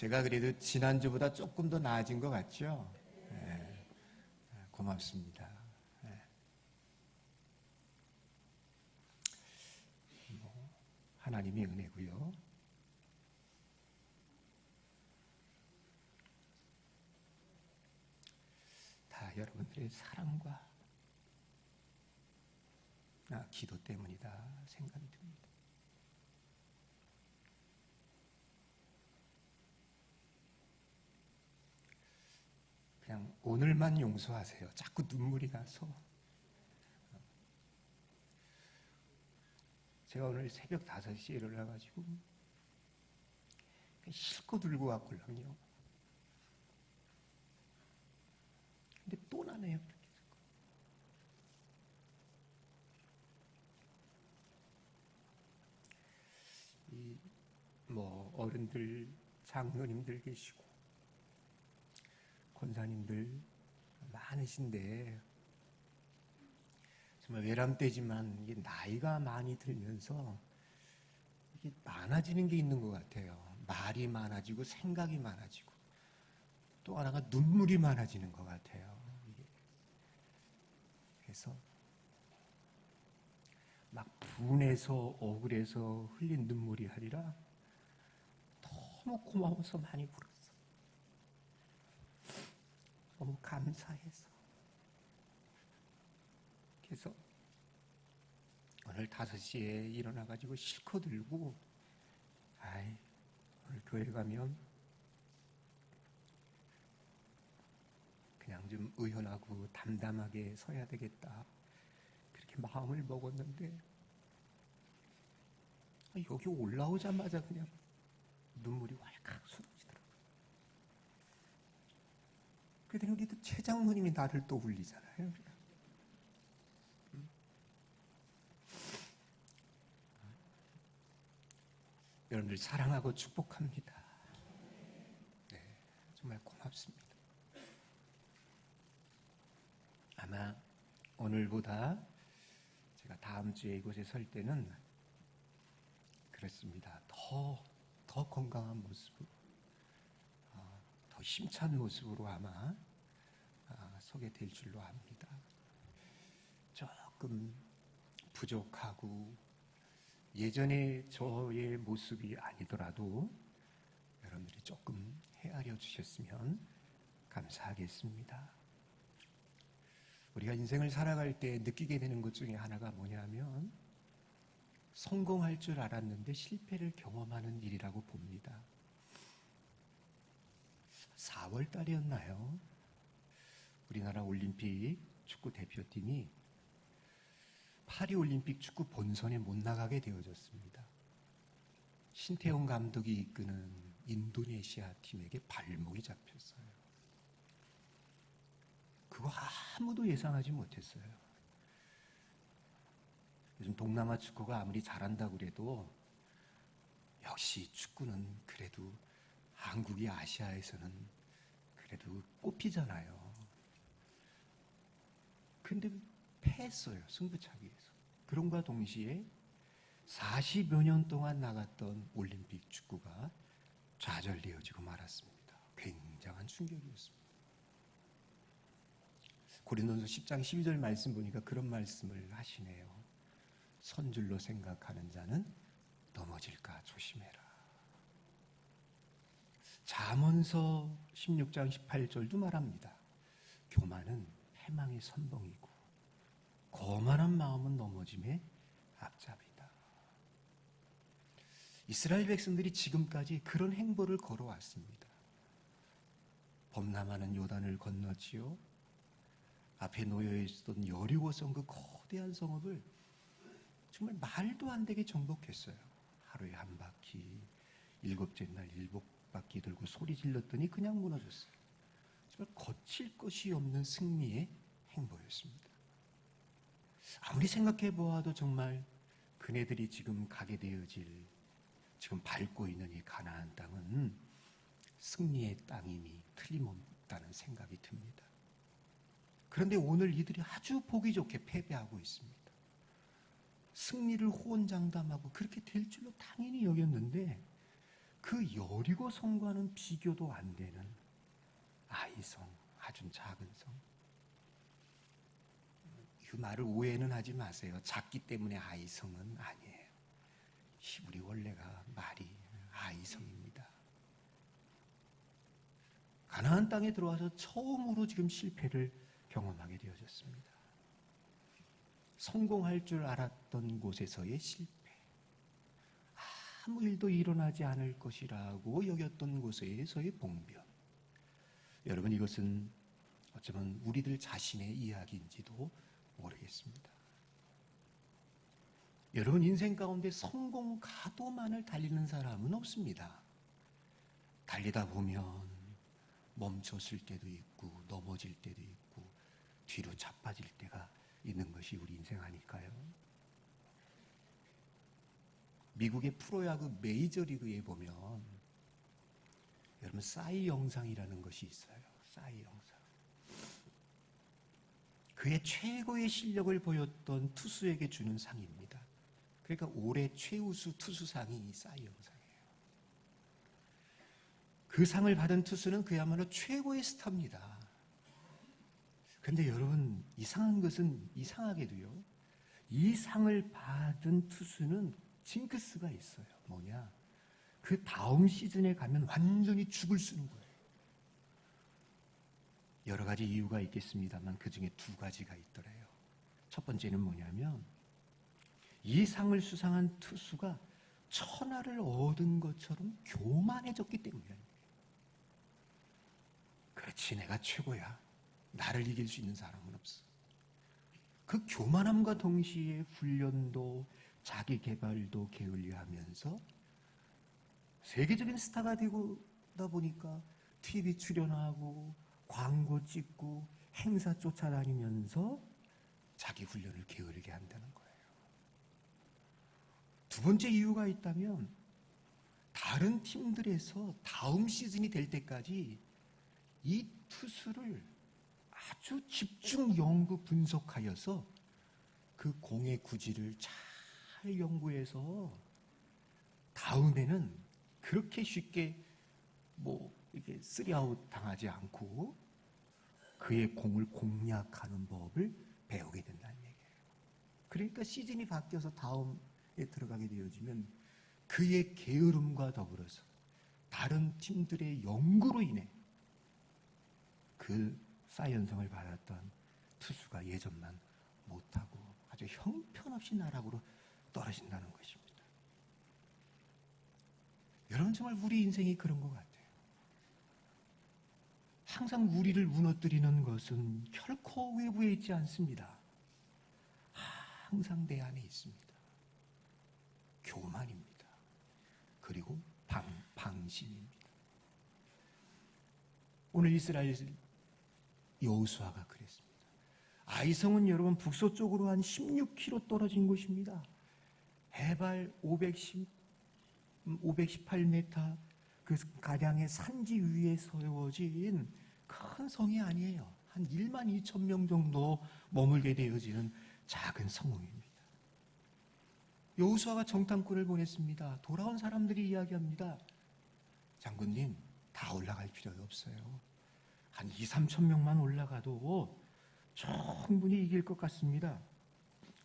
제가 그래도 지난주보다 조금 더 나아진 것 같죠? 네, 고맙습니다. 네. 하나님의 은혜고요. 다 여러분들의 사랑과 기도 때문이다 생각이 듭니다. 그냥 오늘만 용서하세요. 자꾸 눈물이 나서. 제가 오늘 새벽 5시에 일어나가지고 실컷 들고 왔걸랑요. 근데 또 나네요. 어른들, 장로님들 계시고 권사님들 많으신데 정말 외람되지만 이게 나이가 많이 들면서 이게 많아지는 게 있는 것 같아요. 말이 많아지고 생각이 많아지고 또 하나가 눈물이 많아지는 것 같아요. 그래서 막 분해서 억울해서 흘린 눈물이 아니라 너무 고마워서 많이 울었어. 너무 감사해서. 그래서 오늘 5시에 일어나가지고 실컷 들고 오늘 교회 가면 그냥 좀 의연하고 담담하게 서야 되겠다 그렇게 마음을 먹었는데 여기 올라오자마자 그냥 눈물이 왈칵 쏟아지더라고요. 그랬더니 우리 또 최 장로님이 나를 또 울리잖아요. 여러분들 사랑하고 축복합니다. 네, 정말 고맙습니다. 아마 오늘보다 제가 다음 주에 이곳에 설 때는 그렇습니다. 더 건강한 모습으로, 더 힘찬 모습으로 아마 서게 될 줄로 압니다. 조금 부족하고 예전의 저의 모습이 아니더라도 여러분들이 조금 헤아려 주셨으면 감사하겠습니다. 우리가 인생을 살아갈 때 느끼게 되는 것 중에 하나가 뭐냐면 성공할 줄 알았는데 실패를 경험하는 일이라고 봅니다. 4월 달이었나요? 우리나라 올림픽 축구 대표팀이 파리올림픽 축구 본선에 못 나가게 되어졌습니다. 신태용 감독이 이끄는 인도네시아 팀에게 발목이 잡혔어요. 그거 아무도 예상하지 못했어요. 요즘 동남아 축구가 아무리 잘한다고 그래도 역시 축구는 그래도 한국이 아시아에서는 그래도 꼽히잖아요. 근데 패했어요. 승부차기에서. 그런과 동시에 40여 년 동안 나갔던 올림픽 축구가 좌절되어지고 말았습니다. 굉장한 충격이었습니다. 고린도전서 10장 12절 말씀 보니까 그런 말씀을 하시네요. 선줄로 생각하는 자는 넘어질까 조심해라. 잠언서 16장 18절도 말합니다. 교만은 패망의 선봉이고 거만한 마음은 넘어짐의 앞잡이다. 이스라엘 백성들이 지금까지 그런 행보를 걸어왔습니다. 범람하는 요단을 건너지요. 앞에 놓여 있었던 여리고성 그 거대한 성읍을 정말 말도 안 되게 정복했어요. 하루에 한 바퀴, 7째 날 7바퀴 들고 소리 질렀더니 그냥 무너졌어요. 정말 거칠 것이 없는 승리의 행보였습니다. 아무리 생각해 보아도 정말 그네들이 지금 가게 되어질, 지금 밟고 있는 이 가나안 땅은 승리의 땅임이 틀림없다는 생각이 듭니다. 그런데 오늘 이들이 아주 보기 좋게 패배하고 있습니다. 승리를 호언장담하고 그렇게 될 줄로 당연히 여겼는데 그 여리고 성과는 비교도 안 되는 아이성, 아주 작은 성. 그 말을 오해는 하지 마세요. 작기 때문에 아이성은 아니에요. 히브리 원래가 말이 아이성입니다. 가나안 땅에 들어와서 처음으로 지금 실패를 경험하게 되어졌습니다. 성공할 줄 알았던 곳에서의 실패, 아무 일도 일어나지 않을 것이라고 여겼던 곳에서의 봉변. 여러분, 이것은 어쩌면 우리들 자신의 이야기인지도 모르겠습니다. 여러분, 인생 가운데 성공 가도만을 달리는 사람은 없습니다. 달리다 보면 멈췄을 때도 있고 넘어질 때도 있고 뒤로 자빠질 때가 있는 것이 우리 인생 아닐까요? 미국의 프로야구 메이저리그에 보면 여러분 싸이 영상이라는 것이 있어요. 싸이 영상. 그의 최고의 실력을 보였던 투수에게 주는 상입니다. 그러니까 올해 최우수 투수상이 이 싸이 영상이에요. 그 상을 받은 투수는 그야말로 최고의 스타입니다. 그런데 여러분, 이상한 것은 이상하게도요, 이 상을 받은 투수는 징크스가 있어요. 뭐냐? 그 다음 시즌에 가면 완전히 죽을 쓰는 거예요. 여러 가지 이유가 있겠습니다만 그 중에 두 가지가 있더래요. 첫 번째는 뭐냐면 이 상을 수상한 투수가 천하를 얻은 것처럼 교만해졌기 때문이에요. 그렇지, 내가 최고야. 나를 이길 수 있는 사람은 없어. 그 교만함과 동시에 훈련도 자기 개발도 게을리하면서 세계적인 스타가 되다 보니까 TV 출연하고 광고 찍고 행사 쫓아다니면서 자기 훈련을 게으르게 한다는 거예요. 두 번째 이유가 있다면 다른 팀들에서 다음 시즌이 될 때까지 이 투수를 아주 집중 연구 분석하여서 그 공의 구질을 잘 연구해서 다음에는 그렇게 쉽게 이렇게 쓰리아웃 당하지 않고 그의 공을 공략하는 법을 배우게 된다는 얘기예요. 그러니까 시즌이 바뀌어서 다음에 들어가게 되어지면 그의 게으름과 더불어서 다른 팀들의 연구로 인해 그 사이언성을 받았던 투수가 예전만 못하고 아주 형편없이 나락으로 떨어진다는 것입니다. 여러분, 정말 우리 인생이 그런 것 같아요. 항상 우리를 무너뜨리는 것은 결코 외부에 있지 않습니다. 항상 내 안에 있습니다. 교만입니다. 그리고 방심입니다. 오늘 이스라엘 여호수아가 그랬습니다. 아이성은 여러분 북서쪽으로 한 16km 떨어진 곳입니다. 해발 518m 그 가량의 산지 위에 세워진 큰 성이 아니에요. 한 1만 2천 명 정도 머물게 되어지는 작은 성읍입니다. 여호수아가 정탐꾼을 보냈습니다. 돌아온 사람들이 이야기합니다. 장군님, 다 올라갈 필요가 없어요. 한 2, 3천 명만 올라가도 충분히 이길 것 같습니다.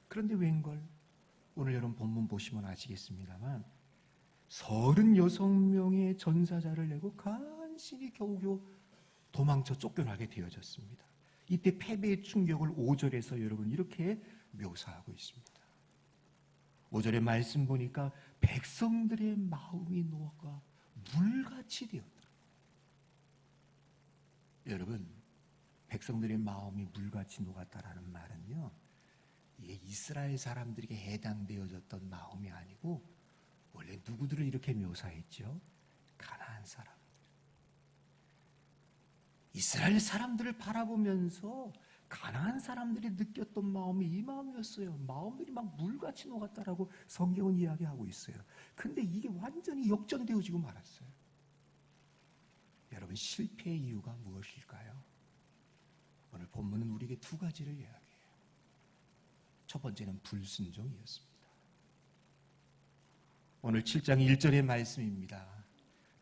그런데 웬걸? 오늘 여러분 본문 보시면 아시겠습니다만 36명의 전사자를 내고 간신히 겨우겨우 도망쳐 쫓겨나게 되어졌습니다. 이때 패배의 충격을 5절에서 여러분 이렇게 묘사하고 있습니다. 5절의 말씀 보니까 백성들의 마음이 녹아 물같이 되었다. 여러분, 백성들의 마음이 물같이 녹았다라는 말은요, 이게 이스라엘 사람들에게 해당되어졌던 마음이 아니고 원래 누구들을 이렇게 묘사했죠? 가나안 사람들. 이스라엘 사람들을 바라보면서 가나안 사람들이 느꼈던 마음이 이 마음이었어요. 마음들이 막 물같이 녹았다라고 성경은 이야기하고 있어요. 근데 이게 완전히 역전되어지고 말았어요. 여러분, 실패의 이유가 무엇일까요? 오늘 본문은 우리에게 두 가지를 이야기해요. 첫 번째는 불순종이었습니다. 오늘 7장 1절의 말씀입니다.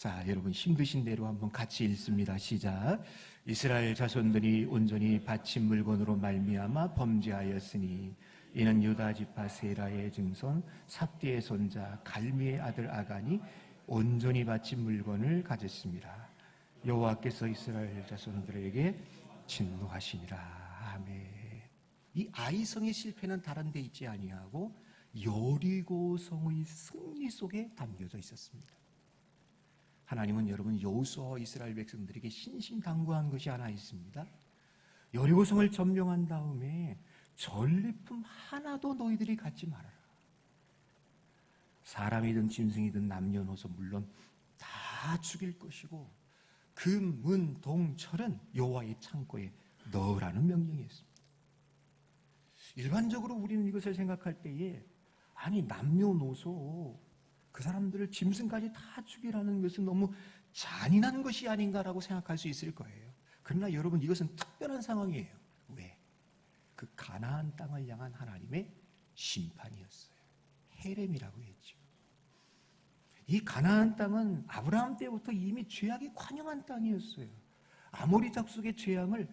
자, 여러분 힘드신 대로 한번 같이 읽습니다. 시작. 이스라엘 자손들이 온전히 바친 물건으로 말미암아 범죄하였으니 이는 유다 지파 세라의 증손 삽디의 손자 갈미의 아들 아간이 온전히 바친 물건을 가졌습니다. 여호와께서 이스라엘 자손들에게 진노하시니라. 아멘. 이 아이성의 실패는 다른 데 있지 아니하고 여리고성의 승리 속에 담겨져 있었습니다. 하나님은 여러분 여호수아와 이스라엘 백성들에게 신신당부한 것이 하나 있습니다. 여리고성을 점령한 다음에 전리품 하나도 너희들이 갖지 말아라. 사람이든 짐승이든 남녀노소 물론 다 죽일 것이고 금, 은, 동, 철은 여호와의 창고에 넣으라는 명령이었습니다. 일반적으로 우리는 이것을 생각할 때에 아니 남녀노소 그 사람들을 짐승까지 다 죽이라는 것은 너무 잔인한 것이 아닌가라고 생각할 수 있을 거예요. 그러나 여러분 이것은 특별한 상황이에요. 왜? 그 가나안 땅을 향한 하나님의 심판이었어요. 헤렘이라고 했죠. 이 가나안 땅은 아브라함 때부터 이미 죄악이 관영한 땅이었어요. 아모리 족속의 죄악을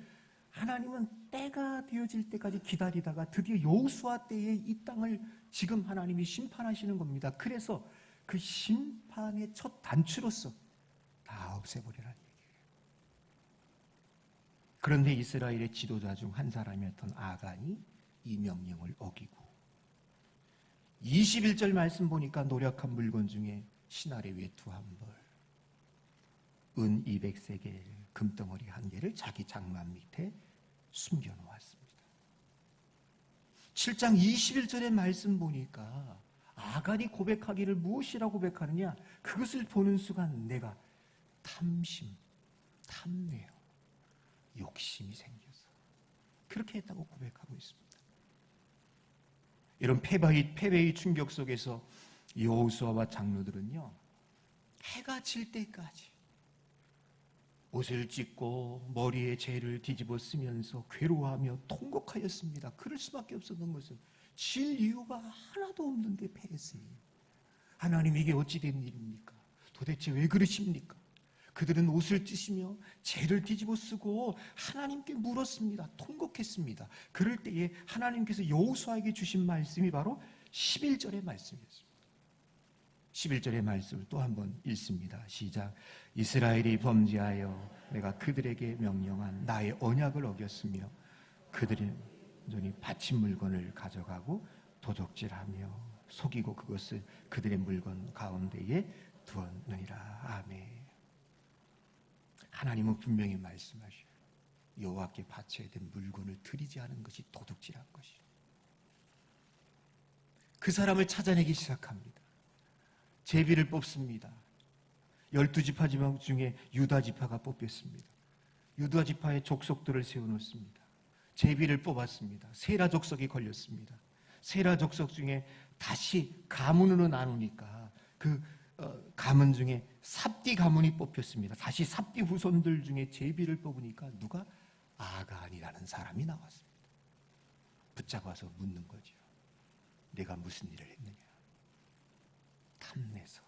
하나님은 때가 되어질 때까지 기다리다가 드디어 여호수아 때에 이 땅을 지금 하나님이 심판하시는 겁니다. 그래서 그 심판의 첫 단추로서 다 없애버리라는 얘기예요. 그런데 이스라엘의 지도자 중 한 사람이었던 아간이 이 명령을 어기고 21절 말씀 보니까 노력한 물건 중에 시나리 외투 한 벌, 은 200세겔, 금덩어리 한 개를 자기 장막 밑에 숨겨놓았습니다. 7장 21절의 말씀 보니까 아간이 고백하기를 무엇이라고 고백하느냐? 그것을 보는 순간 내가 탐내요. 욕심이 생겨서 그렇게 했다고 고백하고 있습니다. 이런 패배의 충격 속에서 여호수아와 장로들은요, 해가 질 때까지 옷을 찢고 머리에 재를 뒤집어 쓰면서 괴로워하며 통곡하였습니다. 그럴 수밖에 없었던 것은 질 이유가 하나도 없는데 패했으니 하나님 이게 어찌 된 일입니까? 도대체 왜 그러십니까? 그들은 옷을 찢으며 재를 뒤집어 쓰고 하나님께 물었습니다. 통곡했습니다. 그럴 때에 하나님께서 여호수아에게 주신 말씀이 바로 11절의 말씀이었습니다. 11절의 말씀을 또 한번 읽습니다. 시작. 이스라엘이 범죄하여 내가 그들에게 명령한 나의 언약을 어겼으며 그들이 온전히 바친 물건을 가져가고 도적질하며 속이고 그것을 그들의 물건 가운데에 두었느니라. 아멘. 하나님은 분명히 말씀하셔요. 여호와께 바쳐야 된 물건을 드리지 않은 것이 도둑질한 것이라. 그 사람을 찾아내기 시작합니다. 제비를 뽑습니다. 12지파 중에 유다 지파가 뽑혔습니다. 유다 지파의 족속들을 세워놓습니다. 제비를 뽑았습니다. 세라 족속이 걸렸습니다. 세라 족속 중에 다시 가문으로 나누니까 그 가문 중에 삽디 가문이 뽑혔습니다. 다시 삽디 후손들 중에 제비를 뽑으니까 누가? 아간이라는 사람이 나왔습니다. 붙잡아서 묻는 거죠. 내가 무슨 일을 했느냐? 탐내서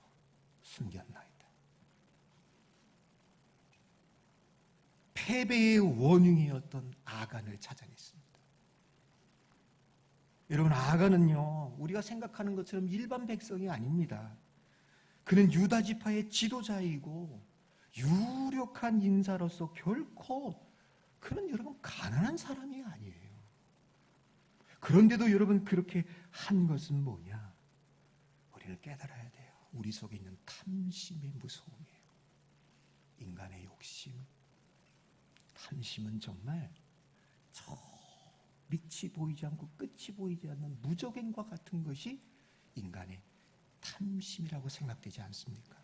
숨겼나이다. 패배의 원흉이었던 아간을 찾아냈습니다. 여러분, 아간은요, 우리가 생각하는 것처럼 일반 백성이 아닙니다. 그는 유다 지파의 지도자이고 유력한 인사로서 결코 그는 여러분 가난한 사람이 아니에요. 그런데도 여러분 그렇게 한 것은 뭐냐? 우리는 깨달아야 돼요. 우리 속에 있는 탐심의 무서움이에요. 인간의 욕심. 탐심은 정말 저 밑이 보이지 않고 끝이 보이지 않는 무적행과 같은 것이 인간의 탐심이라고 생각되지 않습니까?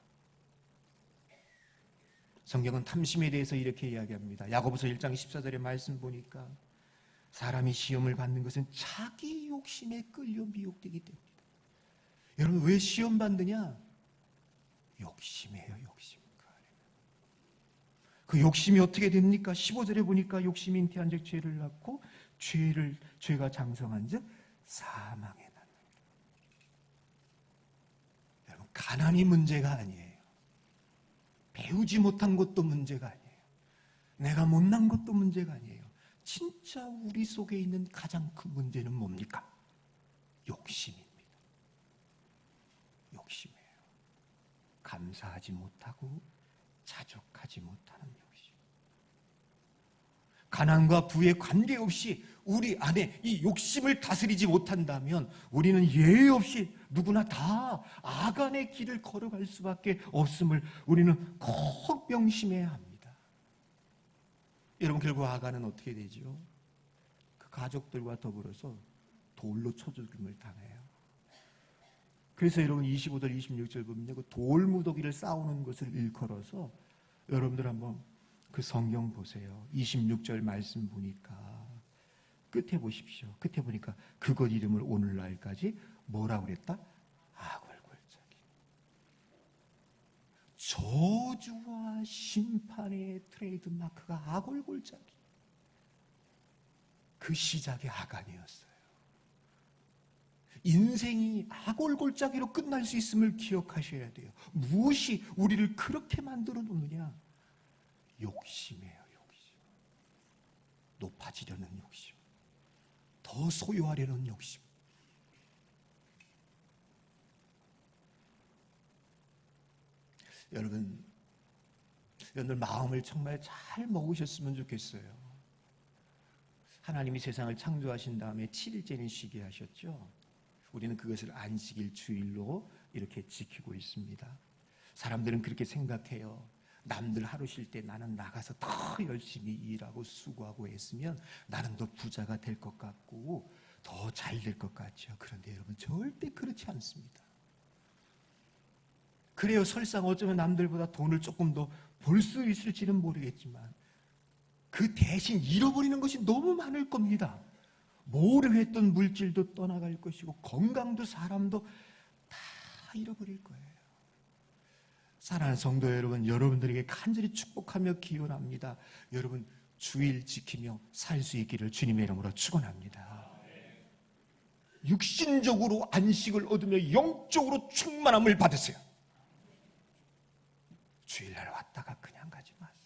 성경은 탐심에 대해서 이렇게 이야기합니다. 야고보서 1장 14절의 말씀 보니까 사람이 시험을 받는 것은 자기 욕심에 끌려 미혹되기 때문이다. 여러분 왜 시험 받느냐? 욕심이에요. 욕심. 그 욕심이 어떻게 됩니까? 15절에 보니까 욕심이 잉태한 즉 죄를 낳고 죄가 장성한 즉 사망에 낳느니라. 여러분 가난이 문제가 아니에요. 배우지 못한 것도 문제가 아니에요. 내가 못난 것도 문제가 아니에요. 진짜 우리 속에 있는 가장 큰 문제는 뭡니까? 욕심입니다. 욕심이에요. 감사하지 못하고 자족하지 못하는 욕심. 가난과 부에 관계없이 우리 안에 이 욕심을 다스리지 못한다면 우리는 예의 없이 누구나 다 아간의 길을 걸어갈 수밖에 없음을 우리는 꼭 명심해야 합니다. 여러분, 결국 아간은 어떻게 되죠? 그 가족들과 더불어서 돌로 쳐 죽임을 당해요. 그래서 여러분 25절 26절 보면 그 돌무더기를 싸우는 것을 일컬어서 여러분들 한번 그 성경 보세요. 26절 말씀 보니까 끝에 보십시오. 끝에 보니까 그것 이름을 오늘날까지 뭐라고 그랬다? 아골골짜기. 저주와 심판의 트레이드 마크가 아골골짜기. 그 시작이 아간이었어요. 인생이 아골골짜기로 끝날 수 있음을 기억하셔야 돼요. 무엇이 우리를 그렇게 만들어 놓느냐? 욕심이에요. 욕심. 높아지려는 욕심. 더 소유하려는 욕심. 여러분들 마음을 정말 잘 먹으셨으면 좋겠어요. 하나님이 세상을 창조하신 다음에 7일째는 쉬게 하셨죠. 우리는 그것을 안식일 주일로 이렇게 지키고 있습니다. 사람들은 그렇게 생각해요. 남들 하루 쉴 때 나는 나가서 더 열심히 일하고 수고하고 했으면 나는 더 부자가 될 것 같고 더 잘 될 것 같죠. 그런데 여러분, 절대 그렇지 않습니다. 그래요, 설상 어쩌면 남들보다 돈을 조금 더 벌 수 있을지는 모르겠지만 그 대신 잃어버리는 것이 너무 많을 겁니다. 모르했던 물질도 떠나갈 것이고 건강도 사람도 다 잃어버릴 거예요. 사랑하는 성도 여러분, 여러분들에게 간절히 축복하며 기원합니다. 여러분, 주일 지키며 살 수 있기를 주님의 이름으로 축원합니다. 육신적으로 안식을 얻으며 영적으로 충만함을 받으세요. 주일날 왔다가 그냥 가지 마세요.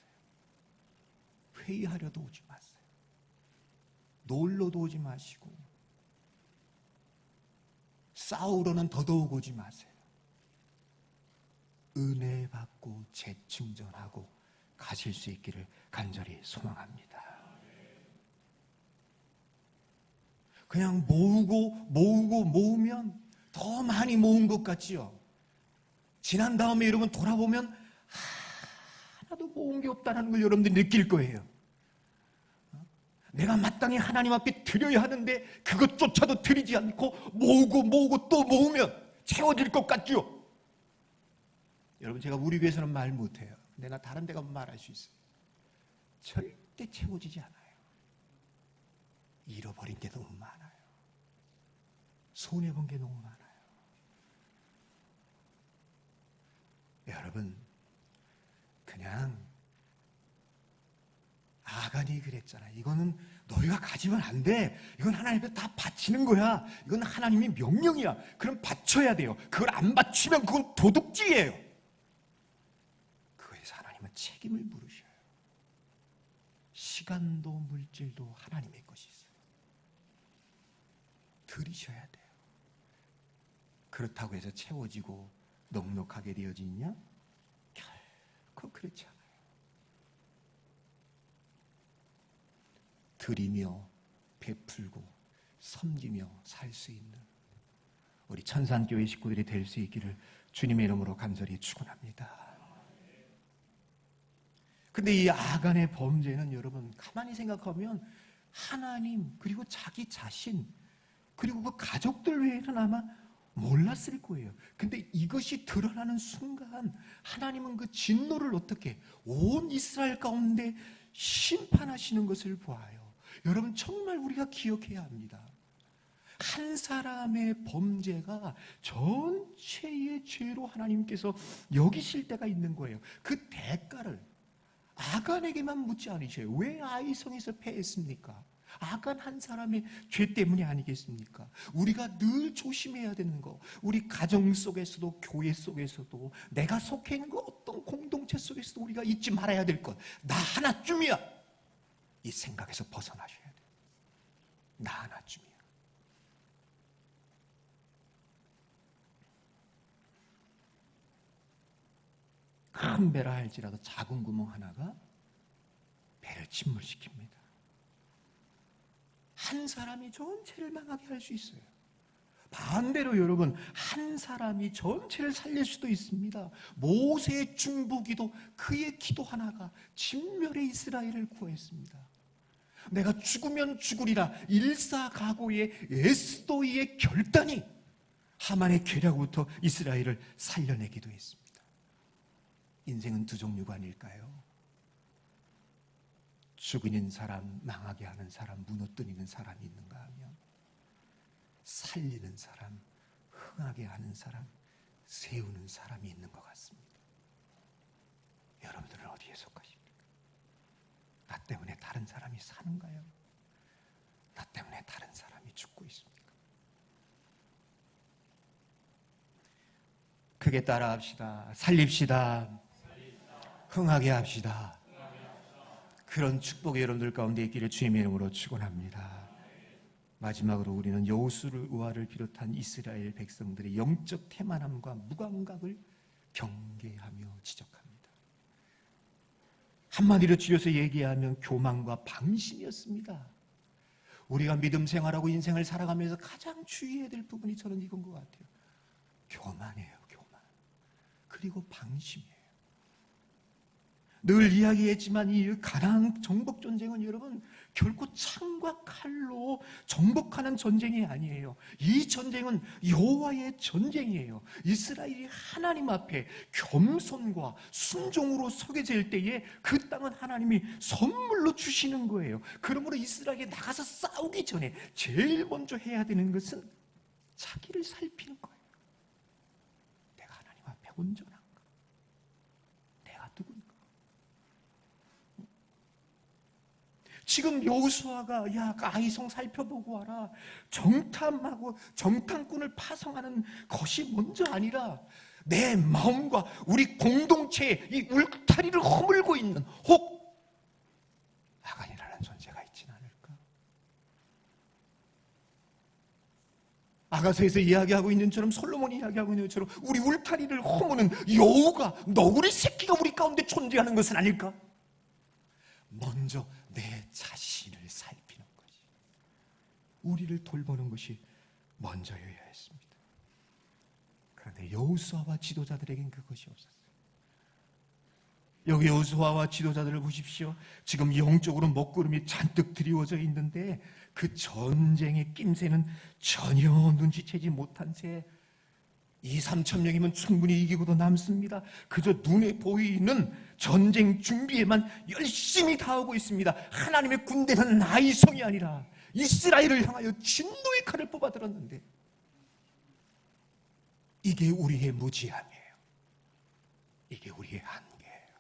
회의하려도 오지 마세요. 놀러도 오지 마시고 싸우러는 더더욱 오지 마세요. 은혜 받고 재충전하고 가실 수 있기를 간절히 소망합니다. 그냥 모으면 더 많이 모은 것 같지요. 지난 다음에 여러분 돌아보면 하나도 모은 게 없다는 걸 여러분들이 느낄 거예요. 내가 마땅히 하나님 앞에 드려야 하는데 그것조차도 드리지 않고 모으고 또 모으면 채워질 것 같죠. 여러분, 제가 우리 교회에서는 말 못해요. 근데 나 다른 데 가면 말할 수 있어요. 절대 채워지지 않아요. 잃어버린 게 너무 많아요. 손해본 게 너무 많아요. 여러분, 그냥 아간이 그랬잖아요. 이거는 너희가 가지면 안 돼. 이건 하나님 앞에 다 바치는 거야. 이건 하나님의 명령이야. 그럼 바쳐야 돼요. 그걸 안 바치면 그건 도둑질이에요. 그거에서 하나님은 책임을 물으셔요. 시간도 물질도 하나님의 것이 있어요. 드리셔야 돼요. 그렇다고 해서 채워지고 넉넉하게 되어지냐? 결코 그렇지 않아요. 드리며 베풀고 섬기며 살 수 있는 우리 천산교회 식구들이 될 수 있기를 주님의 이름으로 간절히 축원합니다. 근데 이 아간의 범죄는 여러분 가만히 생각하면 하나님 그리고 자기 자신 그리고 그 가족들 외에는 아마 몰랐을 거예요. 근데 이것이 드러나는 순간 하나님은 그 진노를 어떻게 온 이스라엘 가운데 심판하시는 것을 보아요. 여러분, 정말 우리가 기억해야 합니다. 한 사람의 범죄가 전체의 죄로 하나님께서 여기실 때가 있는 거예요. 그 대가를 아간에게만 묻지 않으셔요. 왜 아이성에서 패했습니까? 악한 한 사람의 죄 때문이 아니겠습니까? 우리가 늘 조심해야 되는 거, 우리 가정 속에서도 교회 속에서도 내가 속해 있는 그 어떤 공동체 속에서도 우리가 잊지 말아야 될 것, 나 하나쯤이야. 이 생각에서 벗어나셔야 돼요. 나 하나쯤이야. 큰 배라 할지라도 작은 구멍 하나가 배를 침몰시킵니다. 한 사람이 전체를 망하게 할 수 있어요. 반대로 여러분, 한 사람이 전체를 살릴 수도 있습니다. 모세의 중보기도, 그의 기도 하나가 진멸의 이스라엘을 구했습니다. 내가 죽으면 죽으리라 일사각오의 에스도이의 결단이 하만의 괴력으로부터 이스라엘을 살려내기도 했습니다. 인생은 두 종류가 아닐까요? 죽이는 사람, 망하게 하는 사람, 무너뜨리는 사람이 있는가 하면 살리는 사람, 흥하게 하는 사람, 세우는 사람이 있는 것 같습니다. 여러분들은 어디에 속하십니까? 나 때문에 다른 사람이 사는가요? 나 때문에 다른 사람이 죽고 있습니까? 크게 따라합시다. 살립시다. 흥하게 합시다. 그런 축복이 여러분들 가운데 있기를 주님의 이름으로 축원합니다. 마지막으로 우리는 여호수아를 비롯한 이스라엘 백성들의 영적 태만함과 무감각을 경계하며 지적합니다. 한마디로 줄여서 얘기하면 교만과 방심이었습니다. 우리가 믿음 생활하고 인생을 살아가면서 가장 주의해야 될 부분이 저는 이건 것 같아요. 교만이에요, 교만. 그리고 방심이에요. 늘 이야기했지만 이 가나안 정복 전쟁은 여러분 결코 창과 칼로 정복하는 전쟁이 아니에요. 이 전쟁은 여호와의 전쟁이에요. 이스라엘이 하나님 앞에 겸손과 순종으로 서게 될 때에 그 땅은 하나님이 선물로 주시는 거예요. 그러므로 이스라엘이 나가서 싸우기 전에 제일 먼저 해야 되는 것은 자기를 살피는 거예요. 내가 하나님 앞에 온전한가? 내가 누구인가? 지금 여호수아가 야 아이성 살펴보고 와라, 정탐하고 정탐꾼을 파송하는 것이 먼저 아니라 내 마음과 우리 공동체의 이 울타리를 허물고 있는 혹 아간이라는 존재가 있지는 않을까? 아가서에서 이야기하고 있는 것처럼, 솔로몬이 이야기하고 있는 것처럼 우리 울타리를 허무는 여우가, 너구리 새끼가 우리 가운데 존재하는 것은 아닐까? 먼저 내 자신을 살피는 것이, 우리를 돌보는 것이 먼저여야 했습니다. 그런데 여호수아와 지도자들에겐 그것이 없었어요. 여기 여호수아와 지도자들을 보십시오. 지금 영적으로 먹구름이 잔뜩 드리워져 있는데 그 전쟁의 낌새는 전혀 눈치채지 못한 채 2-3천 명이면 충분히 이기고도 남습니다. 그저 눈에 보이는 전쟁 준비에만 열심히 다하고 있습니다. 하나님의 군대는 아이성이 아니라 이스라엘을 향하여 진노의 칼을 뽑아들었는데, 이게 우리의 무지함이에요. 이게 우리의 한계예요.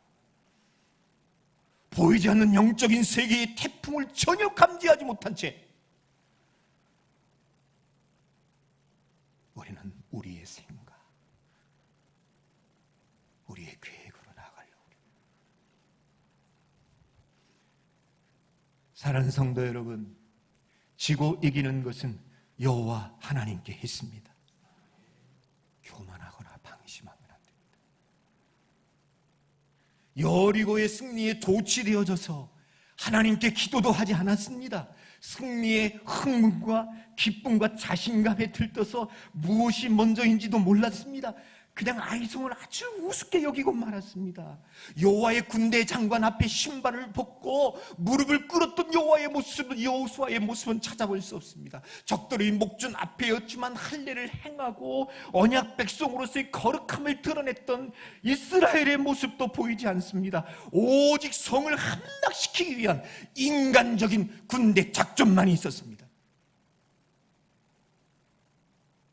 보이지 않는 영적인 세계의 태풍을 전혀 감지하지 못한 채 우리는 우리의 생각, 우리의 계획으로 나아가려고 합니다. 사랑하는 성도 여러분, 지고 이기는 것은 여호와 하나님께 있습니다. 교만하거나 방심하면 안 됩니다. 여리고의 승리에 도취되어져서 하나님께 기도도 하지 않았습니다. 승리의 흥분과 기쁨과 자신감에 들떠서 무엇이 먼저인지도 몰랐습니다. 그냥 아이성을 아주 우습게 여기고 말았습니다. 여호와의 군대 장관 앞에 신발을 벗고 무릎을 꿇었던 여호와의 모습은, 여호수아의 모습은 찾아볼 수 없습니다. 적들의 목준 앞에였지만 할례를 행하고 언약 백성으로서의 거룩함을 드러냈던 이스라엘의 모습도 보이지 않습니다. 오직 성을 함락시키기 위한 인간적인 군대 작전만이 있었습니다.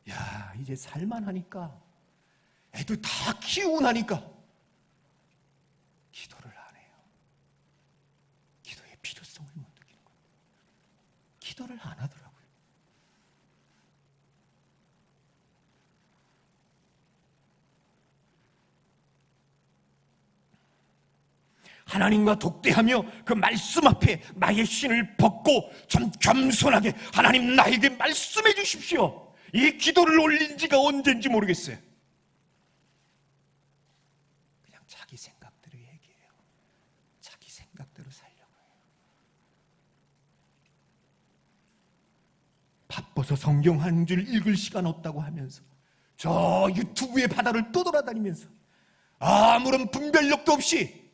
야, 이제 살만하니까, 애들 다 키우고 나니까 기도를 안 해요. 기도의 필요성을 못 느끼는 겁니다. 하나님과 독대하며 그 말씀 앞에 나의 신을 벗고 좀 겸손하게 하나님 나에게 말씀해 주십시오. 이 기도를 올린 지가 언젠지 모르겠어요. 그냥 자기 생각대로 얘기해요. 자기 생각대로 살려고 해요. 바빠서 성경 한 줄 읽을 시간 없다고 하면서 저 유튜브의 바다를 떠돌아다니면서 아무런 분별력도 없이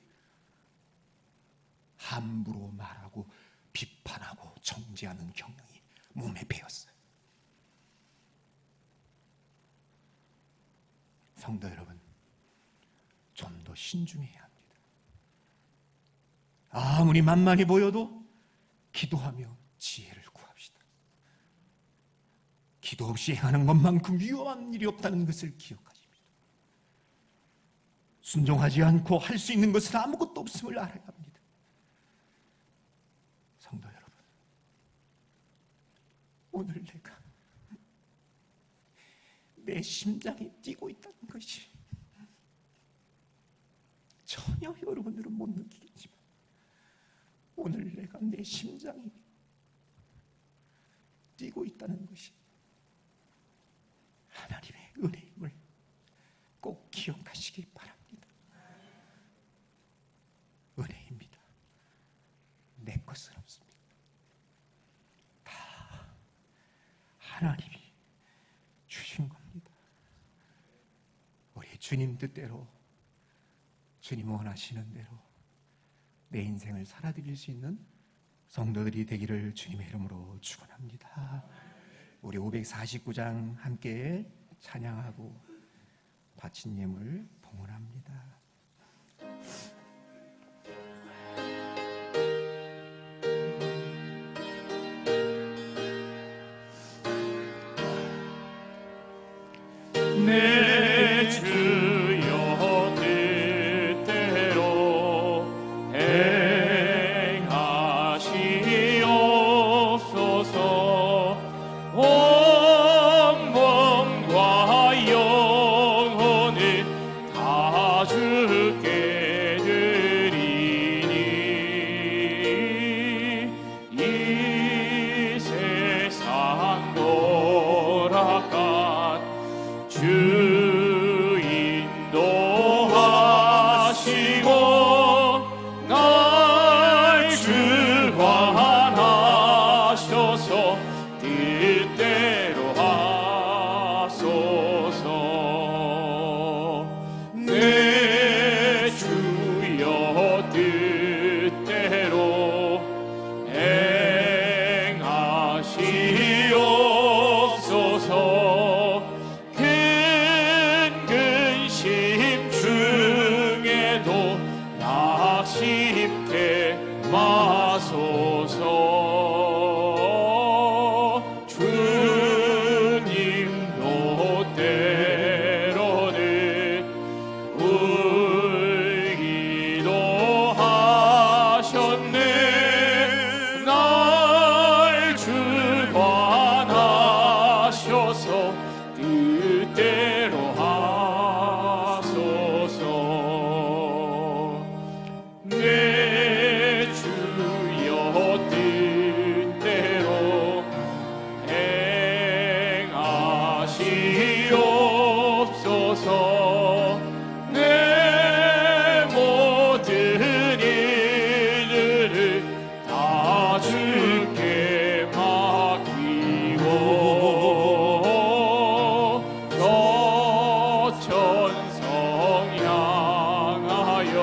함부로 말하고 비판하고 정죄하는 경향이 몸에 배었어요. 성도 여러분, 좀 더 신중해야 합니다. 아무리 만만해 보여도 기도하며 지혜를 구합시다. 기도 없이 행하는 것만큼 위험한 일이 없다는 것을 기억하십니다. 순종하지 않고 할 수 있는 것은 아무것도 없음을 알아야 합니다. 성도 여러분, 오늘 내가 내 심장이 뛰고 있다는 것이 전혀 여러분들은 못 느끼겠지만 오늘 내가 내 심장이 뛰고 있다는 것이 하나님의 은혜임을 꼭 기억하시기 바랍니다. 은혜입니다. 내 것은 없습니다. 다 하나님이 주신 겁니다. 우리 주님 뜻대로, 주님 원하시는 대로 내 인생을 살아드릴 수 있는 성도들이 되기를 주님의 이름으로 축원합니다. 우리 549장 함께 찬양하고 바친 예물 봉헌합니다. 내 주여 뜻대로 행하시옵소서. 온 몸과 영혼을 다 주께 드리니 이 세상 돌아가 주 인도하시고 날 주관하셔서 뜻대로 하소서. 내 주여 뜻대로 행하시옵소서. 근심 중에도 낙심케 마소서. 주님도 때로는 울기도 하셨네. 날 주관하셔서 뜻대로 하소서. 내 주여 뜻대로 행하시옵소서. 내 모든 일들을 다 주께 맡기고 저 천성 향하여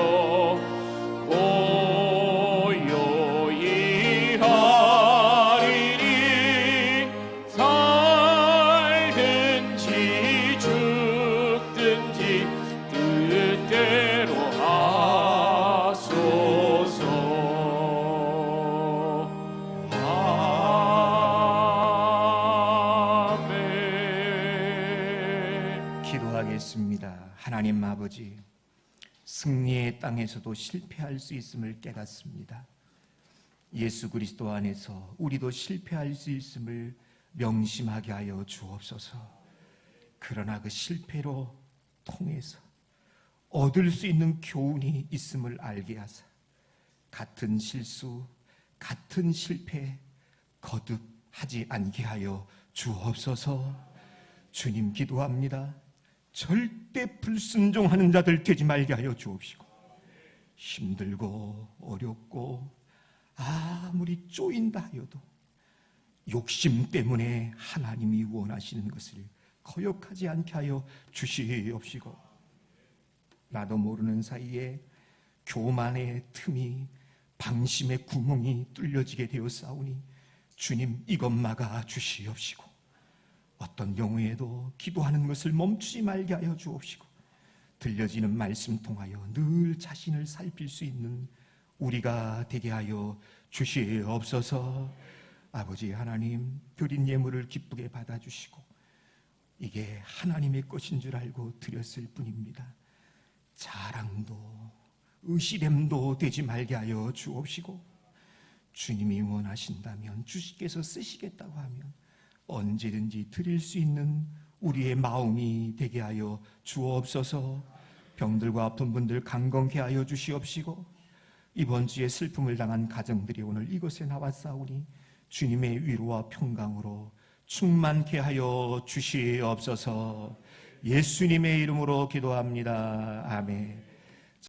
고요히 하리니 살든지 죽든지 뜻대로 하소서. 아멘. 기도하겠습니다. 하나님 아버지, 승리의 땅에서도 실패할 수 있음을 깨닫습니다. 예수 그리스도 안에서 우리도 실패할 수 있음을 명심하게 하여 주옵소서. 그러나 그 실패로 통해서 얻을 수 있는 교훈이 있음을 알게 하사 같은 실수, 같은 실패 거듭하지 않게 하여 주옵소서. 주님 기도합니다. 절대 불순종하는 자들 되지 말게 하여 주옵시고, 힘들고 어렵고 아무리 쪼인다 하여도 욕심 때문에 하나님이 원하시는 것을 거역하지 않게 하여 주시옵시고, 나도 모르는 사이에 교만의 틈이, 방심의 구멍이 뚫려지게 되었사오니 주님 이것 막아 주시옵시고, 어떤 경우에도 기도하는 것을 멈추지 말게 하여 주옵시고, 들려지는 말씀 통하여 늘 자신을 살필 수 있는 우리가 되게 하여 주시옵소서. 아버지 하나님, 드린 예물을 기쁘게 받아주시고 이게 하나님의 것인 줄 알고 드렸을 뿐입니다. 자랑도 의시렘도 되지 말게 하여 주옵시고, 주님이 원하신다면, 주께서 쓰시겠다고 하면 언제든지 드릴 수 있는 우리의 마음이 되게 하여 주옵소서. 병들고 아픈 분들 강건케 하여 주시옵시고, 이번 주에 슬픔을 당한 가정들이 오늘 이곳에 나왔사오니 주님의 위로와 평강으로 충만케 하여 주시옵소서. 예수님의 이름으로 기도합니다. 아멘.